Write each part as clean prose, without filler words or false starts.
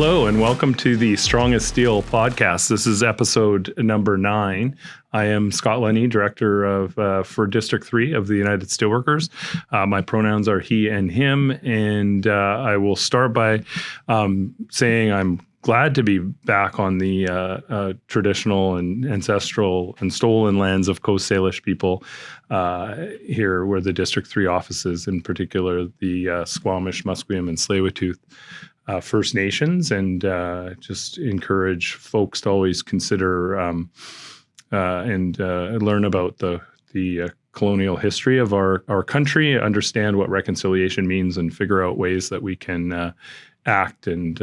Hello, and welcome to the Strong as Steel podcast. This is episode number 9. I am Scott Lunny, director of for District 3 of the United Steelworkers. My pronouns are he and him, and I will start by saying I'm glad to be back on the traditional and ancestral and stolen lands of Coast Salish people here where the District 3 offices, in particular the Squamish, Musqueam, and Tsleil-Waututh First Nations, and just encourage folks to always consider and learn about the colonial history of our country, understand what reconciliation means, and figure out ways that we can act and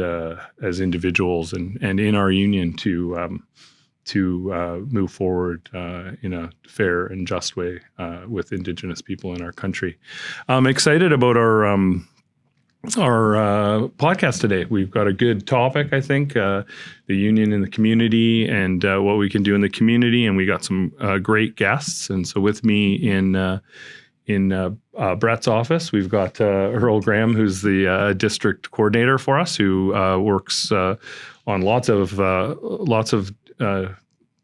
as individuals and in our union to move forward in a fair and just way with Indigenous people in our country. I'm excited about our podcast today. We've got a good topic, I think, the union in the community and what we can do in the community, and we got some great guests. And so with me in Brett's office, we've got Earl Graham, who's the district coordinator for us, who works on lots of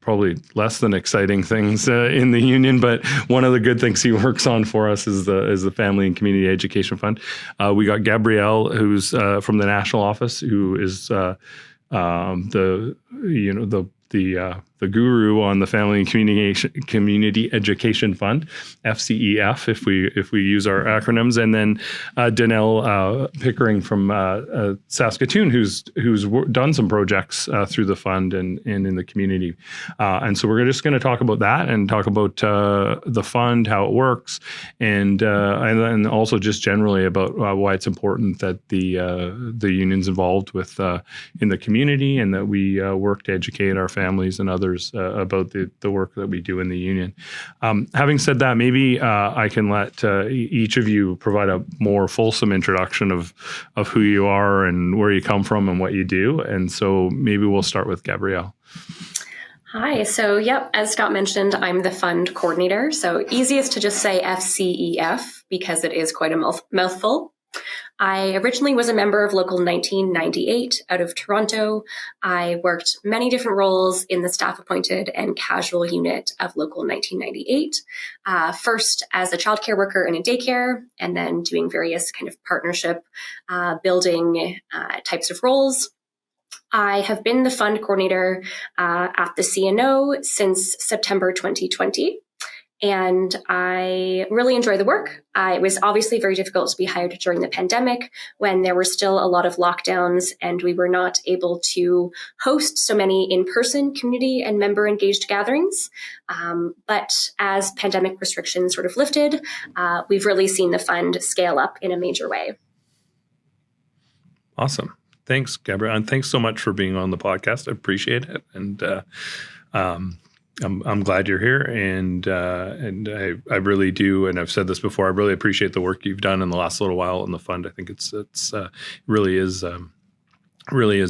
probably less than exciting things in the union, but one of the good things he works on for us is the Family and Community Education Fund. We got Gabriele, who's from the national office, who is the guru on the Family and Community Education Fund, FCEF, if we use our acronyms, and then Dennel Pickering from Saskatoon, who's done some projects through the fund and in the community. And so we're just going to talk about that and talk about the fund, how it works, and also just generally about why it's important that the union's involved with in the community, and that we work to educate our families and others about the work that we do in the union. Having said that, maybe I can let each of you provide a more fulsome introduction of who you are and where you come from and what you do. And so maybe we'll start with Gabriele. Hi. So, as Scott mentioned, I'm the fund coordinator. So easiest to just say FCEF because it is quite a mouthful. I originally was a member of Local 1998 out of Toronto. I worked many different roles in the staff-appointed and casual unit of Local 1998, first as a childcare worker in a daycare, and then doing various kind of partnership building types of roles. I have been the fund coordinator at the CNO since September 2020. And I really enjoy the work. It was obviously very difficult to be hired during the pandemic when there were still a lot of lockdowns and we were not able to host so many in-person community and member engaged gatherings. But as pandemic restrictions sort of lifted, we've really seen the fund scale up in a major way. Awesome. Thanks, Gabriele. And thanks so much for being on the podcast. I appreciate it. And I'm glad you're here, and I really do, and I've said this before, I really appreciate the work you've done in the last little while in the fund. I think it's really is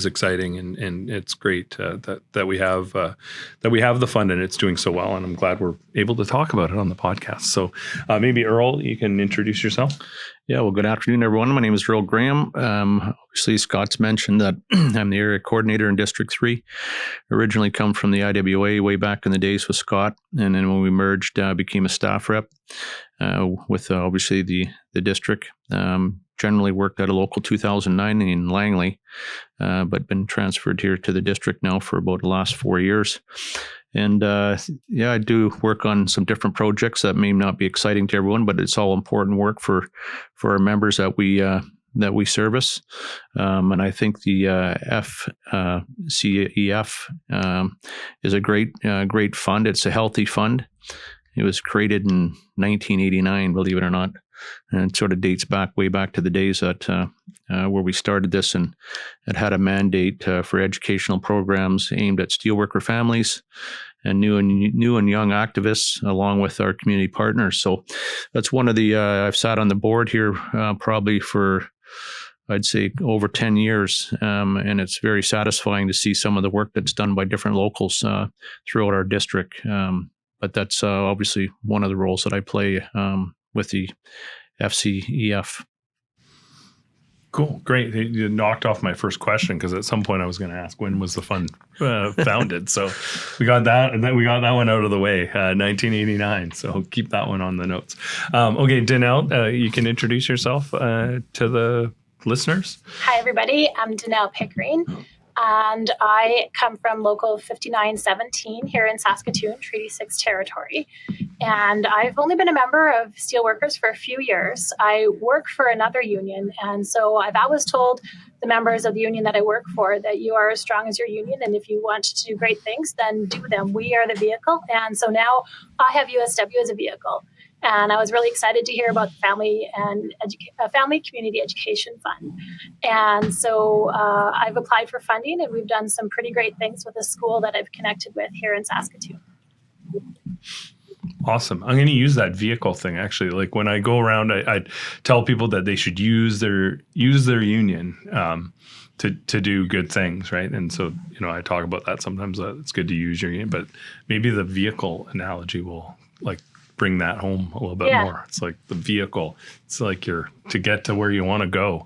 exciting, and it's great that we have the fund and it's doing so well, and I'm glad we're able to talk about it on the podcast. So maybe Earl, you can introduce yourself. Yeah, well, good afternoon, everyone. My name is Earl Graham. Obviously, Scott's mentioned that I'm the area coordinator in District 3. Originally come from the IWA way back in the days with Scott, and then when we merged, became a staff rep with obviously the district. Generally worked at a local 2009 in Langley, but been transferred here to the district now for about the last 4 years. And I do work on some different projects that may not be exciting to everyone, but it's all important work for our members that we service. And I think the FCEF is a great fund. It's a healthy fund. It was created in 1989, believe it or not. And it sort of dates way back to the days that where we started this, and it had a mandate for educational programs aimed at steelworker families and new and young activists, along with our community partners. So that's one of the I've sat on the board here probably for, I'd say, over 10 years, and it's very satisfying to see some of the work that's done by different locals throughout our district. But that's obviously one of the roles that I play with the FCEF. Cool. Great. You knocked off my first question because at some point I was going to ask when was the fund founded. So we got that, and then we got that one out of the way, 1989. So keep that one on the notes. Okay, Dennel, you can introduce yourself to the listeners. Hi, everybody. I'm Dennel Pickering, and I come from Local 5917 here in Saskatoon, Treaty 6 territory. And I've only been a member of Steelworkers for a few years. I work for another union, and so I've always told the members of the union that I work for that you are as strong as your union, and if you want to do great things, then do them. We are the vehicle, and so now I have USW as a vehicle. And I was really excited to hear about the Family Community Education Fund. And so I've applied for funding, and we've done some pretty great things with a school that I've connected with here in Saskatoon. Awesome. I'm going to use that vehicle thing. Actually, like when I go around, I tell people that they should use their union to do good things, right? And so, I talk about that sometimes. It's good to use your union, but maybe the vehicle analogy will bring that home a little bit more. It's like the vehicle. It's like you're to get to where you want to go,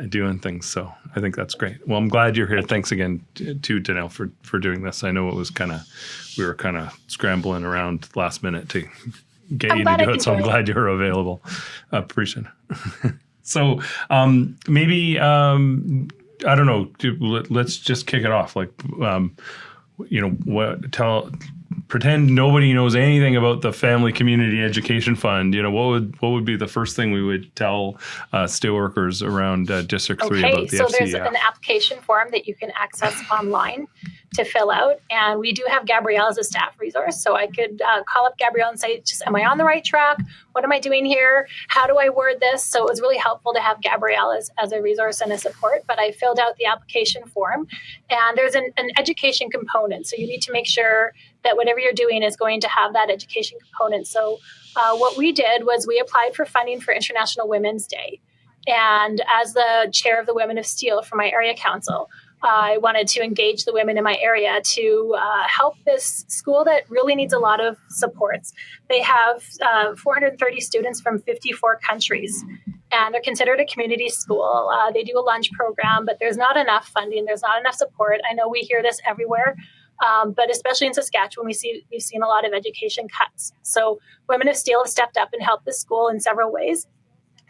doing things. So I think that's great. Well, I'm glad you're here. Thanks again to Dennel for doing this. I know it was we were kind of scrambling around last minute to get you to do it. So I'm glad you're available. Appreciate it. So maybe, I don't know, let's just kick it off. Pretend nobody knows anything about the Family Community Education Fund. What would be the first thing we would tell steelworkers around District 3 about the FCEF? So there's an application form that you can access online to fill out. And we do have Gabrielle as a staff resource. So I could call up Gabrielle and say, am I on the right track? What am I doing here? How do I word this? So it was really helpful to have Gabrielle as a resource and a support. But I filled out the application form. And there's an education component. So you need to make sure that whatever you're doing is going to have that education component. So what we did was we applied for funding for International Women's Day. And as the chair of the Women of Steel for my area council, I wanted to engage the women in my area to help this school that really needs a lot of supports. They have 430 students from 54 countries, and they're considered a community school. They do a lunch program, but there's not enough funding. There's not enough support. I know we hear this everywhere, but especially in Saskatchewan, we've seen a lot of education cuts. So Women of Steel have stepped up and helped the school in several ways.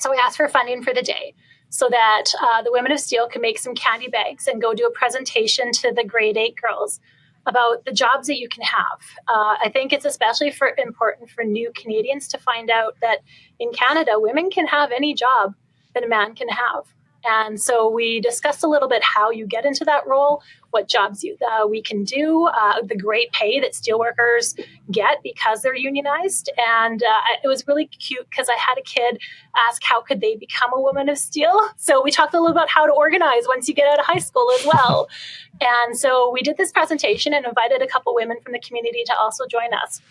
So we asked for funding for the day, so that the Women of Steel can make some candy bags and go do a presentation to the grade 8 girls about the jobs that you can have. I think it's especially important for new Canadians to find out that in Canada, women can have any job that a man can have. And so we discussed a little bit how you get into that role, what jobs we can do, the great pay that steelworkers get because they're unionized. And it was really cute because I had a kid ask how could they become a woman of steel. So we talked a little about how to organize once you get out of high school as well. And so we did this presentation and invited a couple women from the community to also join us.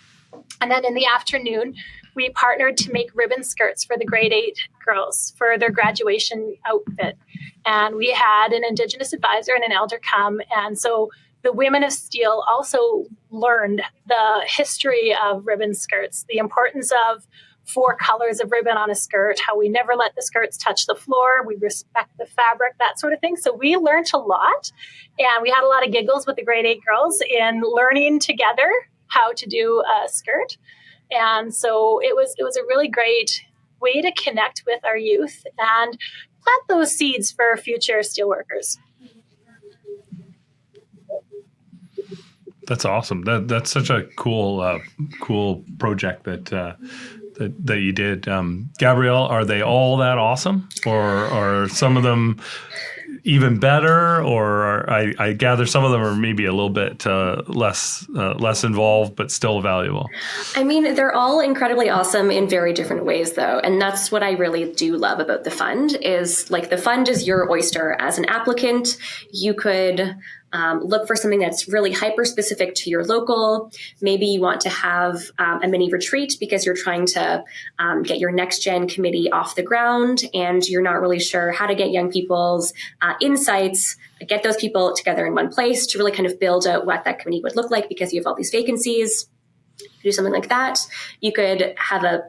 And then in the afternoon, we partnered to make ribbon skirts for the grade 8 girls for their graduation outfit. And we had an Indigenous advisor and an elder come. And so the Women of Steel also learned the history of ribbon skirts, the importance of 4 colors of ribbon on a skirt, how we never let the skirts touch the floor, we respect the fabric, that sort of thing. So we learned a lot. And we had a lot of giggles with the grade 8 girls in learning together how to do a skirt. And so it was a really great way to connect with our youth and plant those seeds for future steelworkers. That's awesome. That's such a cool project that you did. Gabrielle, are they all that awesome, or are some of them even better, or I gather some of them are maybe a little bit less involved, but still valuable? I mean, they're all incredibly awesome in very different ways, though. And that's what I really do love about the fund is the fund is your oyster. As an applicant, you could look for something that's really hyper specific to your local. Maybe you want to have a mini retreat because you're trying to get your next gen committee off the ground and you're not really sure how to get young people's insights, get those people together in one place to really kind of build out what that committee would look like because you have all these vacancies. Do something like that. You could have a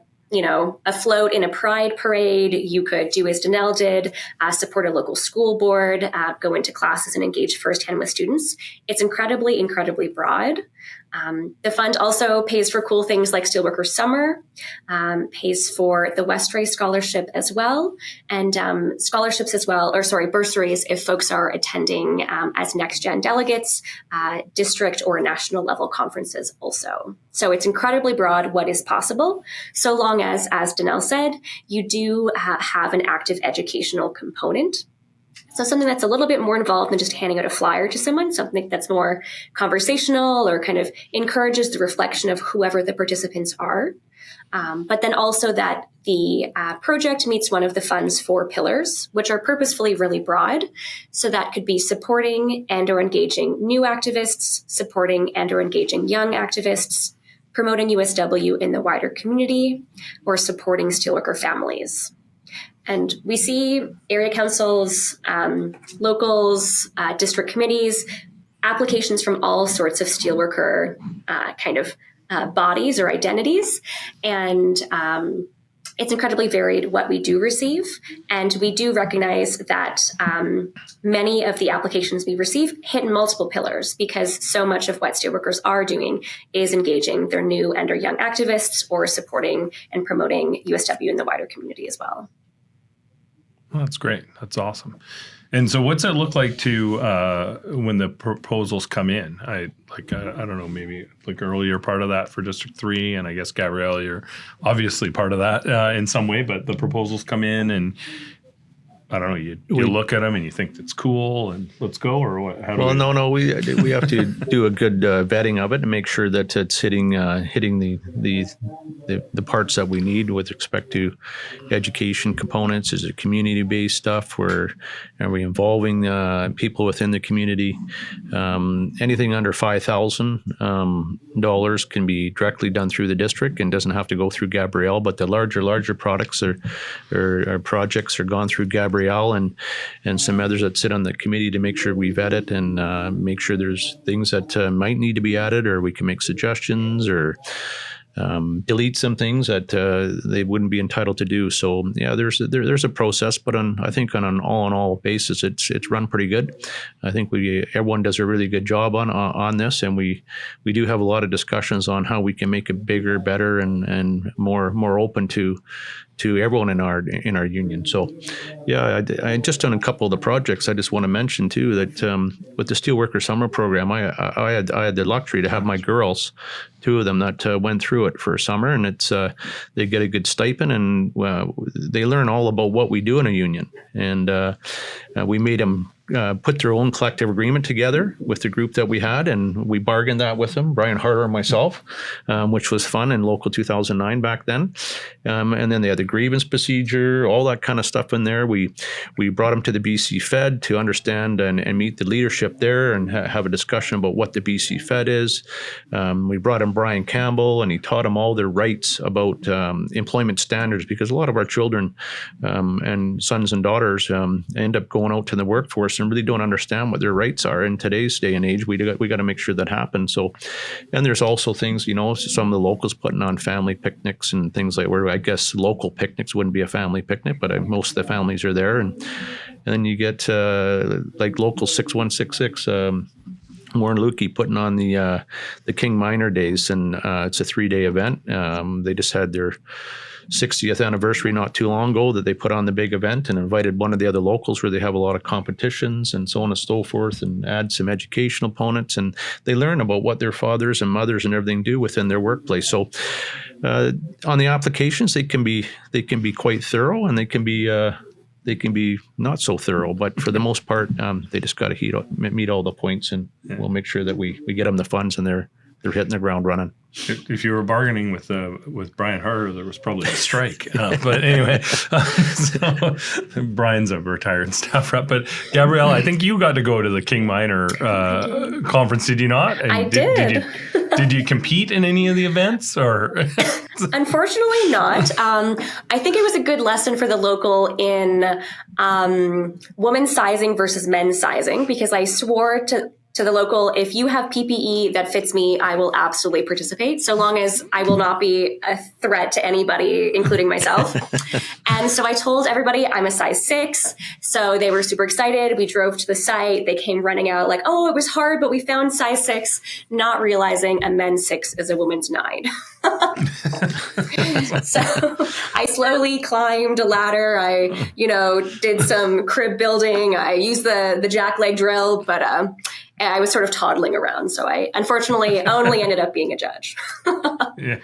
float in a pride parade. You could do as Dennel did, support a local school board, go into classes and engage firsthand with students. It's incredibly, incredibly broad. The fund also pays for cool things like Steelworkers Summer, pays for the Westray Scholarship as well, and scholarships as well, bursaries if folks are attending as next-gen delegates, district or national level conferences also. So it's incredibly broad what is possible, so long as Dennel said, you do have an active educational component. So something that's a little bit more involved than just handing out a flyer to someone, something that's more conversational or kind of encourages the reflection of whoever the participants are. But then also that the project meets one of the fund's 4 pillars, which are purposefully really broad. So that could be supporting and or engaging new activists, supporting and or engaging young activists, promoting USW in the wider community, or supporting steelworker families. And we see area councils, locals, district committees, applications from all sorts of steelworker bodies or identities. And it's incredibly varied what we do receive. And we do recognize that many of the applications we receive hit multiple pillars, because so much of what steelworkers are doing is engaging their new and or young activists or supporting and promoting USW in the wider community as well. Well, that's great. That's awesome. And so what's it look like to when the proposals come in? I don't know, maybe like earlier part of that for District 3, and I guess Gabriele, you're obviously part of that in some way, but the proposals come in and I don't know, you look at them and you think it's cool and let's go, or what? No, we have to do a good vetting of it and make sure that it's hitting the parts that we need with respect to education components. Is it community-based stuff? Are we involving people within the community? Anything under $5,000 can be directly done through the district and doesn't have to go through Gabriele. But the larger products or projects are gone through Gabriele and some others that sit on the committee to make sure we vet it and make sure there's things that might need to be added, or we can make suggestions or delete some things that they wouldn't be entitled to do. So yeah, there's a process, but I think on an all-in-all basis, it's run pretty good. I think everyone does a really good job on this, and we do have a lot of discussions on how we can make it bigger, better, and more open to everyone in our union. So yeah, I just done a couple of the projects. I just want to mention too that with the Steelworker Summer Program, I had the luxury to have my girls, 2 of them that went through it for a summer, and it's they get a good stipend, and they learn all about what we do in a union. And we made them put their own collective agreement together with the group that we had, and we bargained that with them, Brian Harder and myself, which was fun in Local 2009 back then. And then they had the grievance procedure, all that kind of stuff in there. We brought them to the BC Fed to understand and meet the leadership there and have a discussion about what the BC Fed is. We brought in Brian Campbell, and he taught them all their rights about employment standards, because a lot of our children and sons and daughters end up going out to the workforce and really don't understand what their rights are in today's day and age. We got to make sure that happens. So, and there's also things, some of the locals putting on family picnics and things like, where I guess local picnics wouldn't be a family picnic, but most of the families are there. And then you get like Local 6166, Warren Lukey putting on the King Minor Days, and it's a 3-day event. They just had their 60th anniversary not too long ago that they put on the big event and invited one of the other locals, where they have a lot of competitions and so on and so forth, and add some educational components, and they learn about what their fathers and mothers and everything do within their workplace. So on the applications, they can be quite thorough, and they can be not so thorough, but for the most part, they just got to meet all the points, and we'll make sure that we get them the funds and they're hitting the ground running. If you were bargaining with Brian Harder, there was probably a strike. But anyway, so Brian's a retired staff rep. But Gabriele, I think you got to go to the King Minor conference, did you not? And I did. Did you compete in any of the events, or? Unfortunately not. I think it was a good lesson for the local in women's sizing versus men's sizing, because I swore to to the local, if you have PPE that fits me, I will absolutely participate, so long as I will not be a threat to anybody, including myself. And so I told everybody I'm a size 6. So they were super excited. We drove to the site. They came running out like, oh, it was hard, but we found size 6, not realizing a men's 6 is a woman's 9. So I slowly climbed a ladder. I, did some crib building. I used the jack leg drill, but I was sort of toddling around. So I unfortunately only ended up being a judge. Yeah.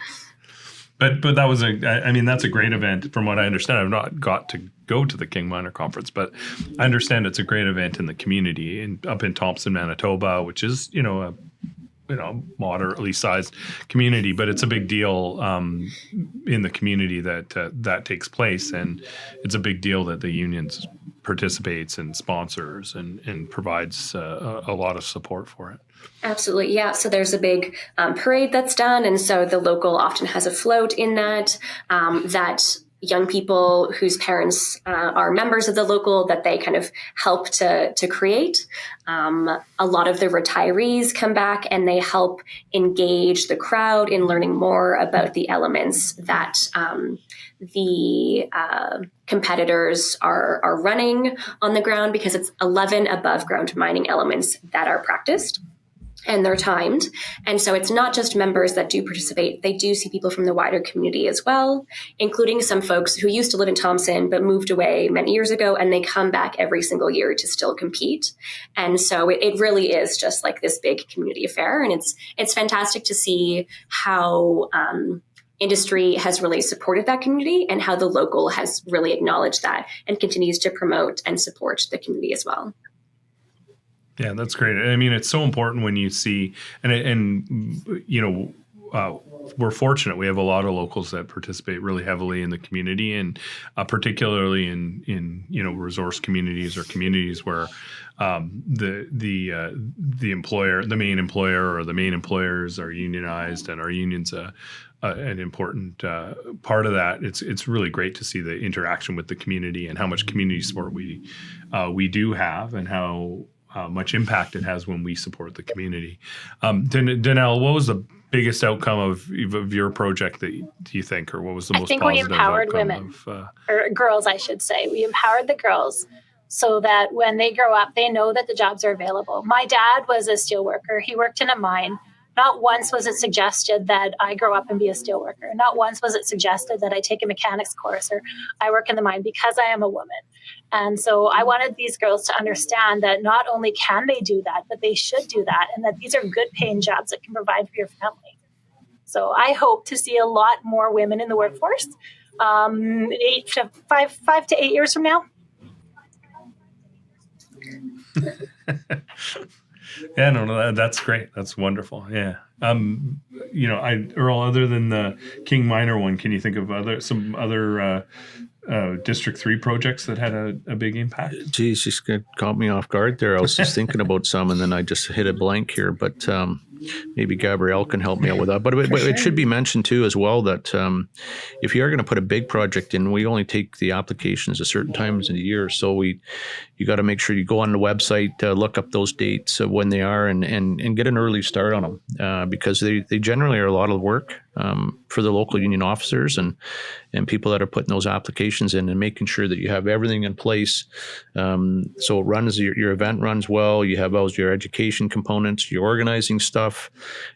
But that was that's a great event from what I understand. I've not got to go to the King Minor Conference, but I understand it's a great event in the community up in Thompson, Manitoba, which is, a moderately sized community, but it's a big deal in the community that takes place, and it's a big deal that the unions participates and sponsors and provides a lot of support for it. Absolutely, yeah. So there's a big parade that's done, and so the local often has a float in that young people whose parents are members of the local that they kind of help to create. A lot of the retirees come back and they help engage the crowd in learning more about the elements that the competitors are running on the ground, because it's 11 above ground mining elements that are practiced. And they're timed. And so it's not just members that do participate. They do see people from the wider community as well, including some folks who used to live in Thompson but moved away many years ago, and they come back every single year to still compete. And so it really is just like this big community affair. And it's fantastic to see how industry has really supported that community and how the local has really acknowledged that and continues to promote and support the community as well. Yeah, that's great. I mean, it's so important when you see, we're fortunate. We have a lot of locals that participate really heavily in the community, and particularly in resource communities or communities where the employer, the main employer, or the main employers are unionized, and our union's an important part of that. It's really great to see the interaction with the community and how much community support we do have, and how much impact it has when we support the community. Dennel, what was the biggest outcome of your project do you think, or what was the most positive outcome? I think we empowered women, or girls, I should say. We empowered the girls so that when they grow up, they know that the jobs are available. My dad was a steel worker. He worked in a mine. Not once was it suggested that I grow up and be a steel worker. Not once was it suggested that I take a mechanics course or I work in the mine, because I am a woman. And so I wanted these girls to understand that not only can they do that, but they should do that, and that these are good paying jobs that can provide for your family. So I hope to see a lot more women in the workforce 5 to 8 years from now. Yeah, no, that's great. That's wonderful. Yeah. Earl, other than the King Minor one, can you think of some other District 3 projects that had a big impact? Geez, just caught me off guard there. I was just thinking about some, and then I just hit a blank here. But maybe Gabrielle can help me out with that. But it should be mentioned too as well that if you are going to put a big project in, we only take the applications at certain times in the year. So you got to make sure you go on the website, look up those dates of when they are, and get an early start on them, because they generally are a lot of work for the local union officers and people that are putting those applications in, and making sure that you have everything in place. So it runs, your event runs well. You have all your education components, your organizing stuff.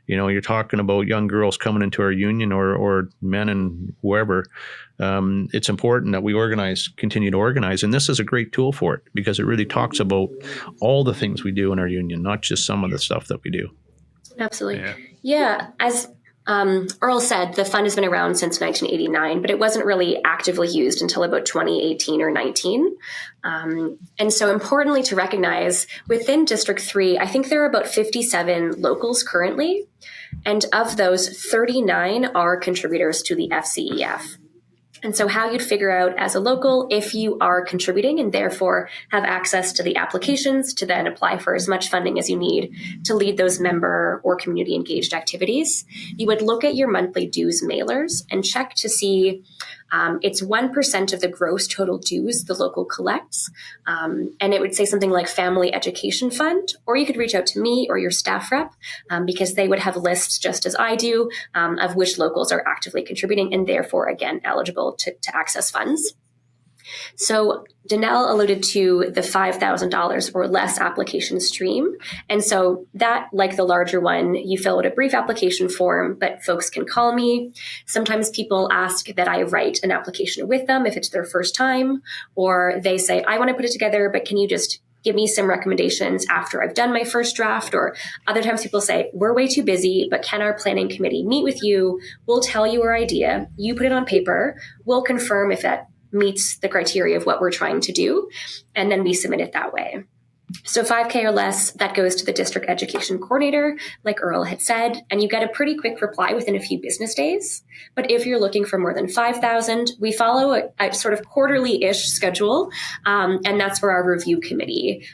You're talking about young girls coming into our union, or men and whoever. It's important that we continue to organize. And this is a great tool for it, because it really talks about all the things we do in our union, not just some of the stuff that we do. Absolutely. Yeah. As Earl said, the fund has been around since 1989, but it wasn't really actively used until about 2018 or 19. And so importantly to recognize, within District 3, I think there are about 57 locals currently. And of those, 39 are contributors to the FCEF. And so how you'd figure out as a local if you are contributing and therefore have access to the applications to then apply for as much funding as you need to lead those member or community engaged activities, you would look at your monthly dues mailers and check to see It's 1% of the gross total dues the local collects. And it would say something like Family Education Fund, or you could reach out to me or your staff rep because they would have lists, just as I do, of which locals are actively contributing and therefore, again, eligible to access funds. So Dennel alluded to the $5,000 or less application stream. And so that, like the larger one, you fill out a brief application form, but folks can call me. Sometimes people ask that I write an application with them if it's their first time, or they say, I want to put it together, but can you just give me some recommendations after I've done my first draft? Or other times people say, we're way too busy, but can our planning committee meet with you? We'll tell you our idea. You put it on paper. We'll confirm if that meets the criteria of what we're trying to do, and then we submit it that way. So $5,000 or less, that goes to the district education coordinator, like Earl had said, and you get a pretty quick reply within a few business days. But if you're looking for more than $5,000, we follow a sort of quarterly-ish schedule, and that's where our review committee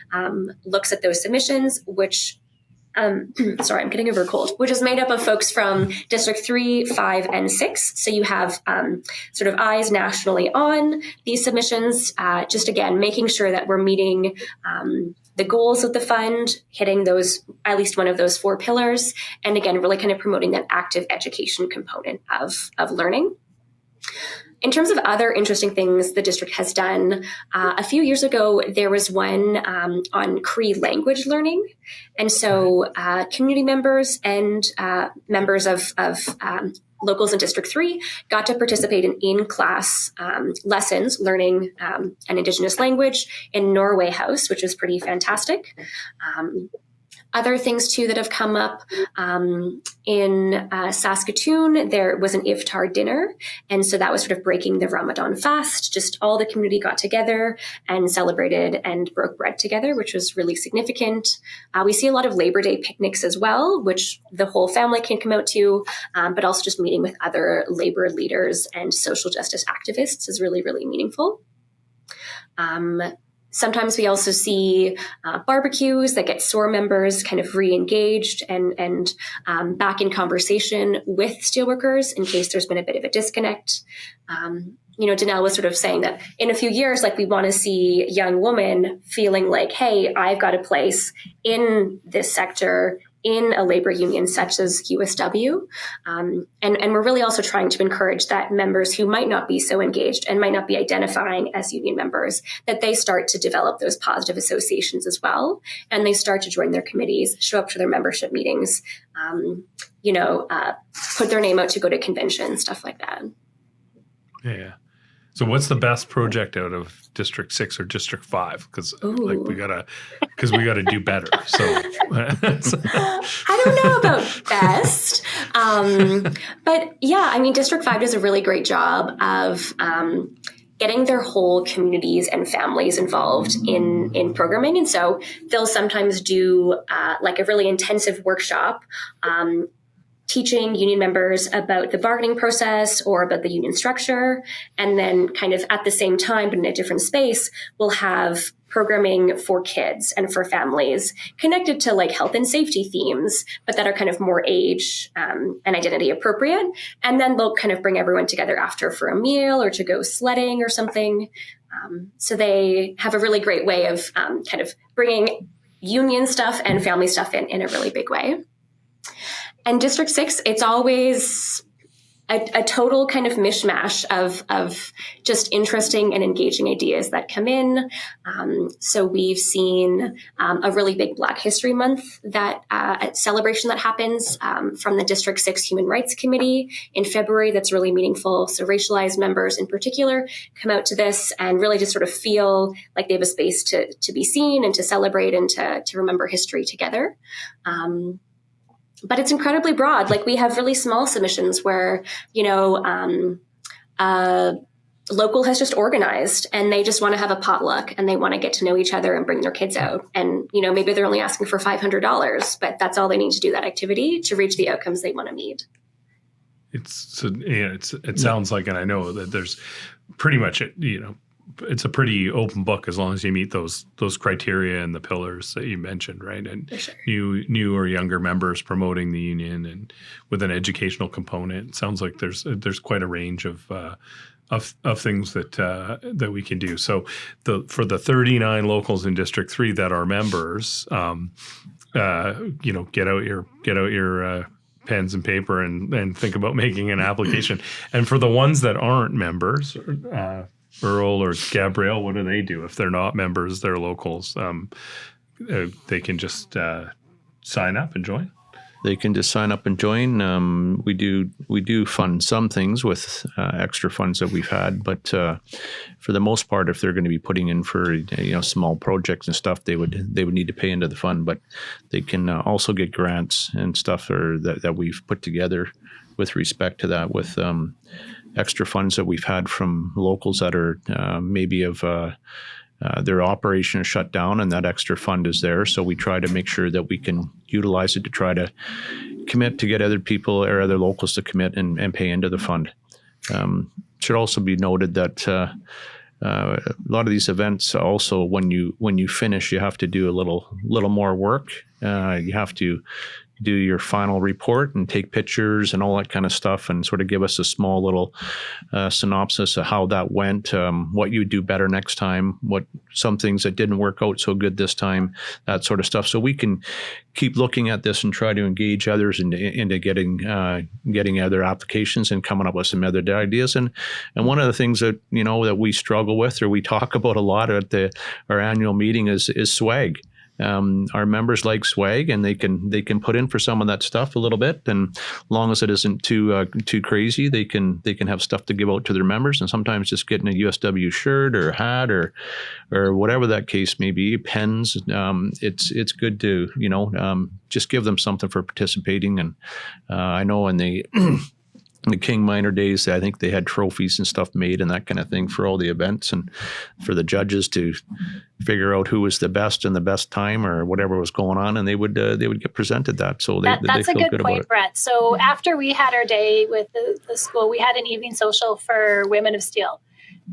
looks at those submissions, which sorry, I'm getting over a cold, which is made up of folks from District 3, 5, and 6. So you have sort of eyes nationally on these submissions, just again, making sure that we're meeting the goals of the fund, hitting those, at least one of those 4 pillars, and again, really kind of promoting that active education component of learning. In terms of other interesting things the district has done, a few years ago, there was one on Cree language learning. And so community members and members of locals in District 3 got to participate in in-class lessons learning an Indigenous language in Norway House, which was pretty fantastic. Other things, too, that have come up in Saskatoon, there was an iftar dinner. And so that was sort of breaking the Ramadan fast. Just all the community got together and celebrated and broke bread together, which was really significant. We see a lot of Labor Day picnics as well, which the whole family can come out to, but also just meeting with other labor leaders and social justice activists is really, really meaningful. Sometimes we also see barbecues that get SOAR members kind of re-engaged and back in conversation with steelworkers in case there's been a bit of a disconnect. Dennel was sort of saying that in a few years, like we want to see young women feeling like, hey, I've got a place in this sector, in a labor union such as USW. And we're really also trying to encourage that members who might not be so engaged and might not be identifying as union members, that they start to develop those positive associations as well. And they start to join their committees, show up to their membership meetings, put their name out to go to conventions, stuff like that. Yeah. So what's the best project out of District 6 or District 5? Because we gotta do better. So I don't know about best. But yeah, I mean, District 5 does a really great job of getting their whole communities and families involved in programming. And so they'll sometimes do like a really intensive workshop teaching union members about the bargaining process or about the union structure. And then kind of at the same time, but in a different space, we'll have programming for kids and for families connected to like health and safety themes, but that are kind of more age and identity appropriate. And then they'll kind of bring everyone together after for a meal or to go sledding or something. So they have a really great way of kind of bringing union stuff and family stuff in a really big way. And District 6, it's always a total kind of mishmash of just interesting and engaging ideas that come in. So we've seen a really big Black History Month celebration that happens from the District 6 Human Rights Committee in February. That's really meaningful. So racialized members in particular come out to this and really just sort of feel like they have a space to be seen and to celebrate and to remember history together. But it's incredibly broad. Like we have really small submissions where, local has just organized and they just want to have a potluck and they want to get to know each other and bring their kids out. And, maybe they're only asking for $500, but that's all they need to do that activity to reach the outcomes they want to meet. It sounds like, and I know that there's pretty much, it's a pretty open book as long as you meet those criteria and the pillars that you mentioned, right? And sure. new or younger members promoting the union and with an educational component. It sounds like there's quite a range of of things that we can do. So for the 39 locals in District 3 that are members, get out your pens and paper and think about making an application. And for the ones that aren't members, Earl or Gabrielle, what do they do if they're not members? They're locals. They can just sign up and join. They can just sign up and join. We do fund some things with extra funds that we've had, but for the most part, if they're going to be putting in for small projects and stuff, they would need to pay into the fund. But they can also get grants and stuff that we've put together with respect to that, with extra funds that we've had from locals that are maybe of. Their operation is shut down and that extra fund is there. So we try to make sure that we can utilize it to try to commit to get other people or other locals to commit and pay into the fund. Should also be noted that a lot of these events also, when you finish, you have to do a little more work. You have to do your final report and take pictures and all that kind of stuff and sort of give us a small little synopsis of how that went, what you do better next time, what some things that didn't work out so good this time, that sort of stuff. So we can keep looking at this and try to engage others into getting other applications and coming up with some other ideas. And one of the things that that we struggle with or we talk about a lot at our annual meeting is swag. Our members like swag, and they can put in for some of that stuff a little bit, and as long as it isn't too crazy, they can have stuff to give out to their members. And sometimes just getting a USW shirt or a hat or whatever that case may be, pens. It's good to just give them something for participating. And I know in the the King Minor days, I think they had trophies and stuff made and that kind of thing for all the events and for the judges to figure out who was the best and the best time or whatever was going on, and they would get presented that. So they that's feel a good good point, about it. Brett. So after we had our day with the school, we had an evening social for Women of Steel.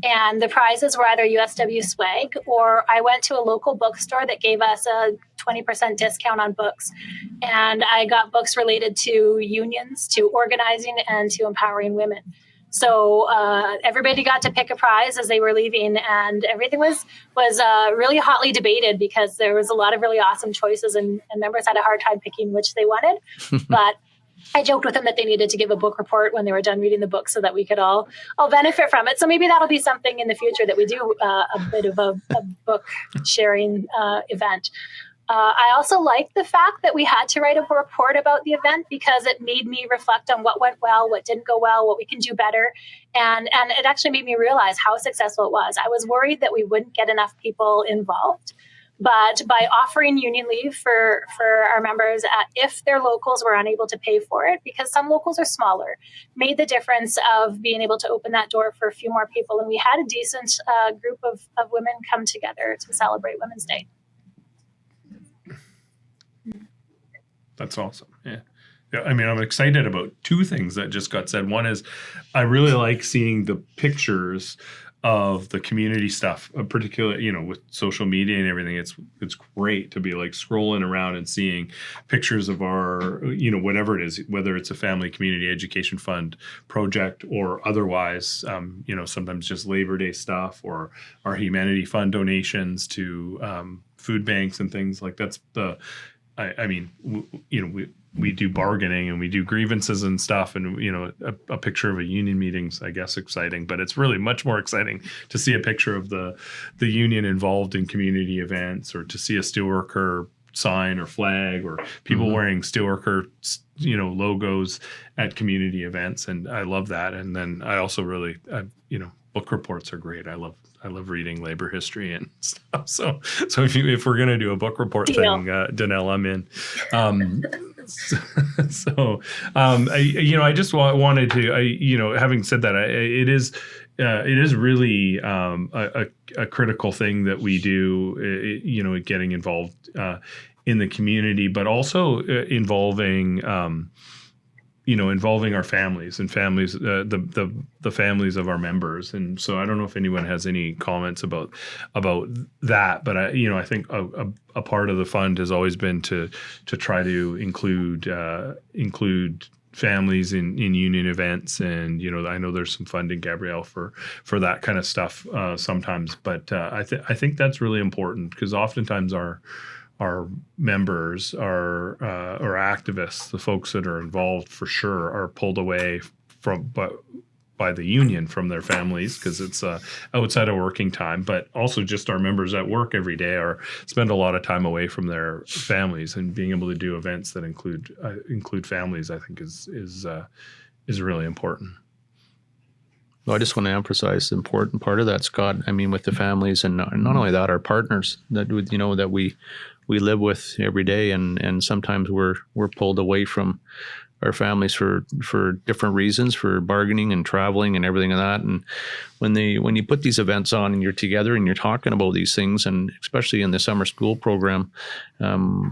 And the prizes were either USW swag or I went to a local bookstore that gave us a 20% discount on books. And I got books related to unions, to organizing, and to empowering women. So everybody got to pick a prize as they were leaving, and everything was really hotly debated because there was a lot of really awesome choices, and members had a hard time picking which they wanted. But I joked with them that they needed to give a book report when they were done reading the book so that we could all benefit from it. So maybe that'll be something in the future that we do a bit of a book sharing event. I also like the fact that we had to write a report about the event because it made me reflect on what went well, what didn't go well, what we can do better. And it actually made me realize how successful it was. I was worried that we wouldn't get enough people involved. But by offering union leave for our members, if their locals were unable to pay for it, because some locals are smaller, made the difference of being able to open that door for a few more people. And we had a decent group of women come together to celebrate Women's Day. That's awesome. Yeah. I mean, I'm excited about two things that just got said. One is I really like seeing the pictures of the community stuff, particularly, with social media and everything. It's great to be like scrolling around and seeing pictures of our, whatever it is, whether it's a family community education fund project or otherwise, sometimes just Labor Day stuff or our humanity fund donations to food banks and things like that's we do bargaining and we do grievances and stuff, and a picture of a union meeting's, I guess, exciting, but it's really much more exciting to see a picture of the union involved in community events, or to see a steelworker sign or flag, or people wearing steelworker logos at community events, and I love that. And then I also really book reports are great. I love reading labor history and stuff. So if we're gonna do a book report thing, Dennel, I'm in. I just wanted to, having said that, it is really a critical thing that we do, getting involved in the community, but also involving our families and the families of our members. And so I don't know if anyone has any comments about that, but I think a part of the fund has always been to try to include families in union events, and I know there's some funding, Gabrielle, for that kind of stuff sometimes. But I think that's really important, because oftentimes our members or activists, the folks that are involved for sure, are pulled away by the union from their families, because it's outside of working time. But also just our members at work every day spend a lot of time away from their families, and being able to do events that include families, I think is really important. Well, I just want to emphasize the important part of that, Scott. I mean, with the families, and not only that, our partners that that we live with every day, and sometimes we're pulled away from our families for different reasons, for bargaining and traveling and everything like that. And when you put these events on and you're together and you're talking about these things, and especially in the summer school program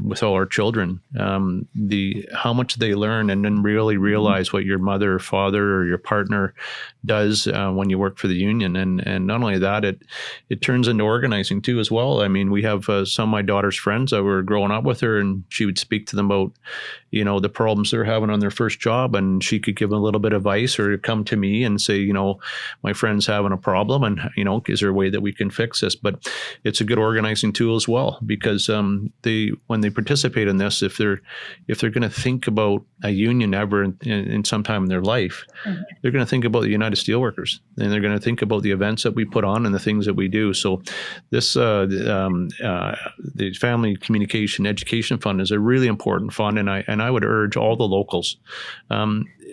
with all our children, how much they learn, and then really realize what your mother or father or your partner does when you work for the union. And not only that, it turns into organizing too as well. I mean, we have some of my daughter's friends that were growing up with her, and she would speak to them about the problems they're having on their first job, and she could give them a little bit of advice, or come to me and say, my friend's having a problem, and is there a way that we can fix this? But it's a good organizing tool as well, because when they participate in this, if they're going to think about a union ever in some time in their life, they're going to think about the United Steelworkers, and they're going to think about the events that we put on and the things that we do. So this the Family Communication Education Fund is a really important fund, and I would urge all the locals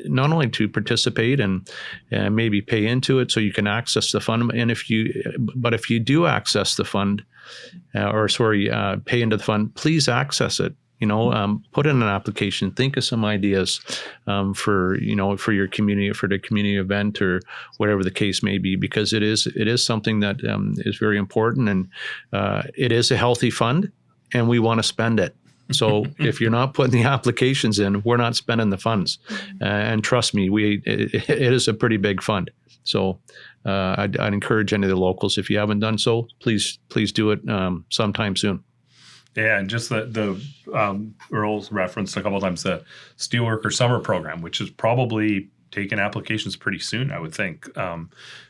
not only to participate and maybe pay into it so you can access the fund, and if you do access the fund, pay into the fund, please access it. Put in an application, think of some ideas for your community, for the community event, or whatever the case may be, because it is something that is very important, and it is a healthy fund, and we want to spend it. So if you're not putting the applications in, we're not spending the funds. And trust me, it is a pretty big fund. So I'd encourage any of the locals, if you haven't done so, please do it sometime soon. Yeah, and just the Earl's referenced a couple of times the Steelworker Summer Program, which is probably taking applications pretty soon, I would think,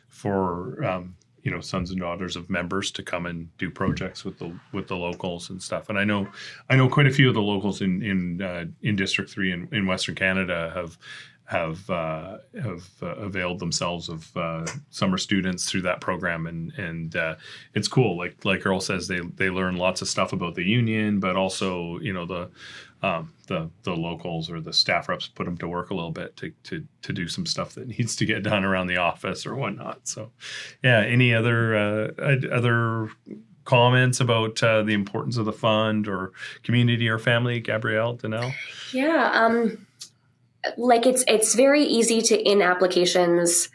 for sons and daughters of members to come and do projects with the locals and stuff. And I know quite a few of the locals in District 3 in Western Canada have availed themselves of summer students through that program, and it's cool. Like Earl says, they learn lots of stuff about the union, but also the locals or the staff reps put them to work a little bit to do some stuff that needs to get done around the office or whatnot. So, yeah. Any other comments about the importance of the fund or community or family, Gabrielle, Dennel? Yeah. It's very easy to, in applications,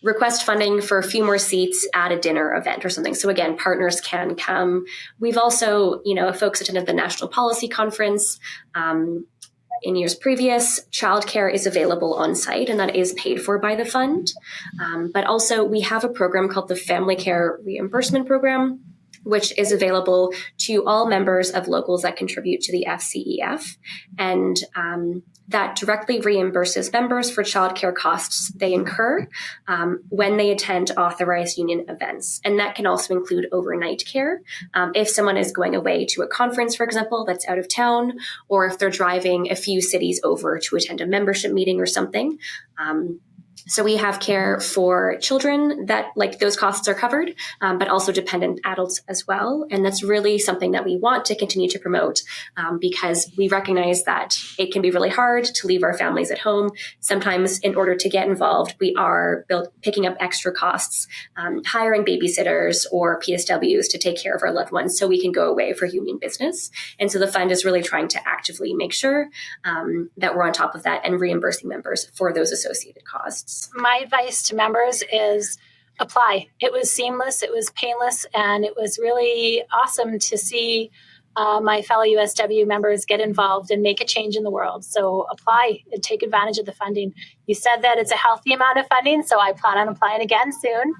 request funding for a few more seats at a dinner event or something. So again, partners can come. We've also, folks attended the National Policy Conference in years previous. Childcare is available on site, and that is paid for by the fund. But also we have a program called the Family Care Reimbursement Program, which is available to all members of locals that contribute to the FCEF. And that directly reimburses members for childcare costs they incur when they attend authorized union events. And that can also include overnight care. If someone is going away to a conference, for example, that's out of town, or if they're driving a few cities over to attend a membership meeting or something. So we have care for children that those costs are covered, but also dependent adults as well. And that's really something that we want to continue to promote because we recognize that it can be really hard to leave our families at home. Sometimes in order to get involved, we are picking up extra costs, hiring babysitters or PSWs to take care of our loved ones so we can go away for union business. And so the fund is really trying to actively make sure that we're on top of that and reimbursing members for those associated costs. My advice to members is apply. It was seamless, it was painless, and it was really awesome to see my fellow USW members get involved and make a change in the world. So apply and take advantage of the funding. You said that it's a healthy amount of funding, so I plan on applying again soon.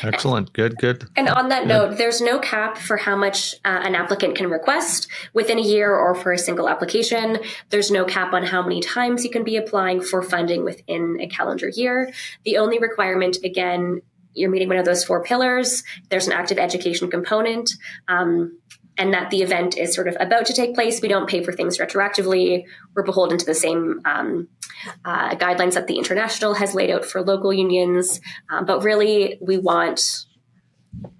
Excellent. Good. And on that note, there's no cap for how much an applicant can request within a year or for a single application. There's no cap on how many times you can be applying for funding within a calendar year. The only requirement, again, you're meeting one of those 4 pillars. There's an active education component, and that the event is sort of about to take place. We don't pay for things retroactively. We're beholden to the same guidelines that the international has laid out for local unions. But really, we want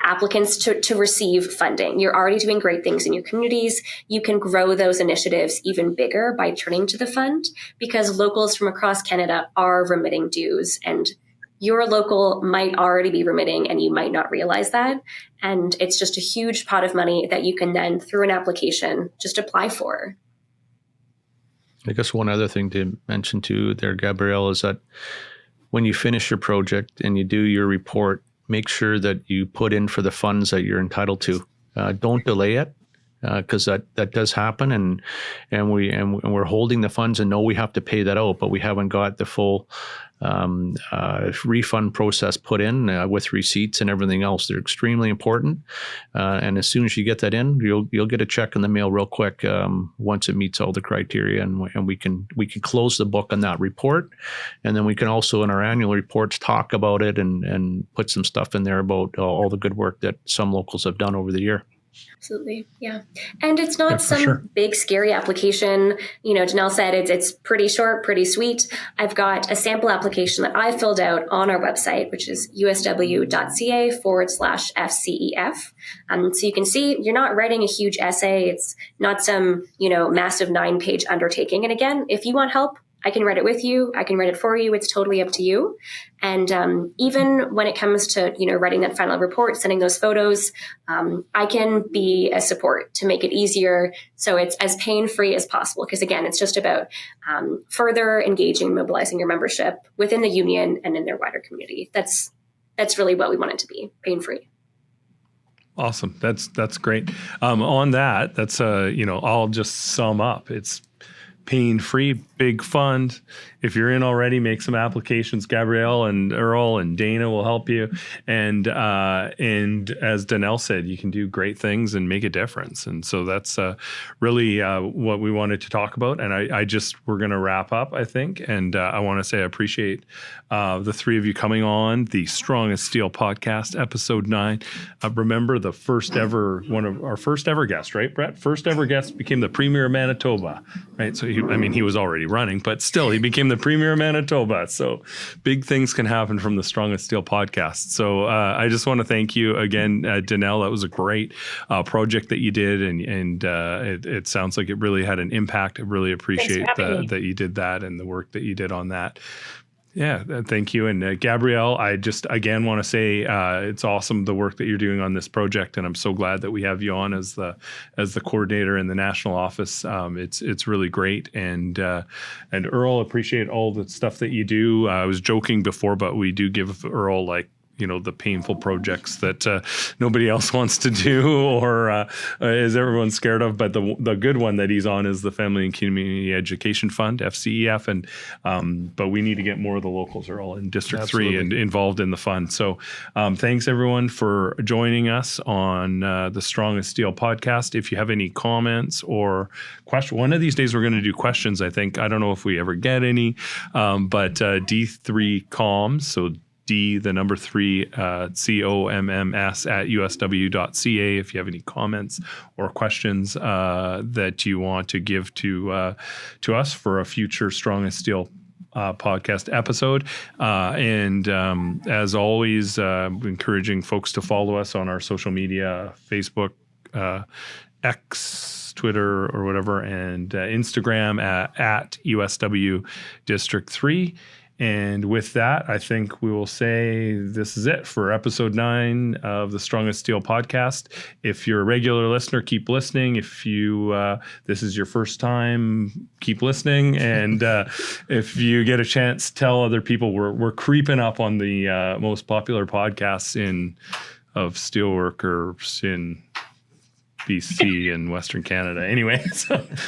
applicants to receive funding. You're already doing great things in your communities. You can grow those initiatives even bigger by turning to the fund, because locals from across Canada are remitting dues, and your local might already be remitting and you might not realize that. And it's just a huge pot of money that you can then, through an application, just apply for. I guess one other thing to mention too there, Gabrielle, is that when you finish your project and you do your report, make sure that you put in for the funds that you're entitled to. Don't delay it, because that does happen, and we're holding the funds and know we have to pay that out, but we haven't got the full refund process put in with receipts and everything else. They're extremely important, and as soon as you get that in, you'll get a check in the mail real quick once it meets all the criteria, and we can close the book on that report, and then we can also in our annual reports talk about it and put some stuff in there about all the good work that some locals have done over the year. Absolutely. Yeah. And it's not some big, scary application. Dennel said it's pretty short, pretty sweet. I've got a sample application that I filled out on our website, which is usw.ca/FCEF. So you can see you're not writing a huge essay. It's not some, massive 9-page undertaking. And again, if you want help, I can write it with you. I can write it for you. It's totally up to you. And even when it comes to, writing that final report, sending those photos, I can be a support to make it easier so it's as pain-free as possible. Because again, it's just about further engaging and mobilizing your membership within the union and in their wider community. That's really what we want it to be, pain-free. Awesome. That's great. On that, that's, I'll just sum up. It's pain-free, big fund. If you're in already, make some applications. Gabrielle and Earl and Dana will help you. And as Dennel said, you can do great things and make a difference. And so that's really what we wanted to talk about. And we're going to wrap up, I think. And I want to say I appreciate the 3 of you coming on the Strong as Steel podcast, episode 9. Remember one of our first ever guests, right, Brett? First ever guest became the Premier of Manitoba, right? So he was already running, but still he became the Premier of Manitoba. So big things can happen from the Strong as Steel podcast. So I just want to thank you again, Dennel. That was a great project that you did, and it sounds like it really had an impact. I really appreciate that you did that and the work that you did on that. Yeah, thank you. And Gabrielle, I just again want to say it's awesome the work that you're doing on this project, and I'm so glad that we have you on as the coordinator in the national office. It's really great, and Earl, appreciate all the stuff that you do. I was joking before, but we do give Earl the painful projects that nobody else wants to do or is everyone scared of. But the good one that he's on is the Family and Community Education Fund, FCEF. And but we need to get more of the locals are all in District 3 and involved in the fund. So thanks, everyone, for joining us on the Strong as Steel podcast. If you have any comments or questions, one of these days we're going to do questions, I think. I don't know if we ever get any, but D3 comms, so D, the number 3, COMMS at USW.ca. If you have any comments or questions that you want to give to us for a future Strong as Steel podcast episode. And as always, encouraging folks to follow us on our social media, Facebook, X, Twitter, or whatever, and Instagram at USW District 3. And with that, I think we will say this is it for episode 9 of the Strong as Steel podcast. If you're a regular listener, keep listening. If this is your first time, keep listening. And if you get a chance, tell other people. We're creeping up on the most popular podcasts of steelworkers in BC and Western Canada. Anyway,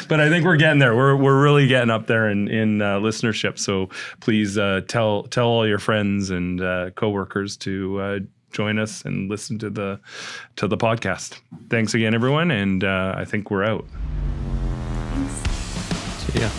but I think we're getting there. We're really getting up there in listenership. So please tell all your friends and coworkers to join us and listen to the podcast. Thanks again, everyone, and I think we're out. See ya.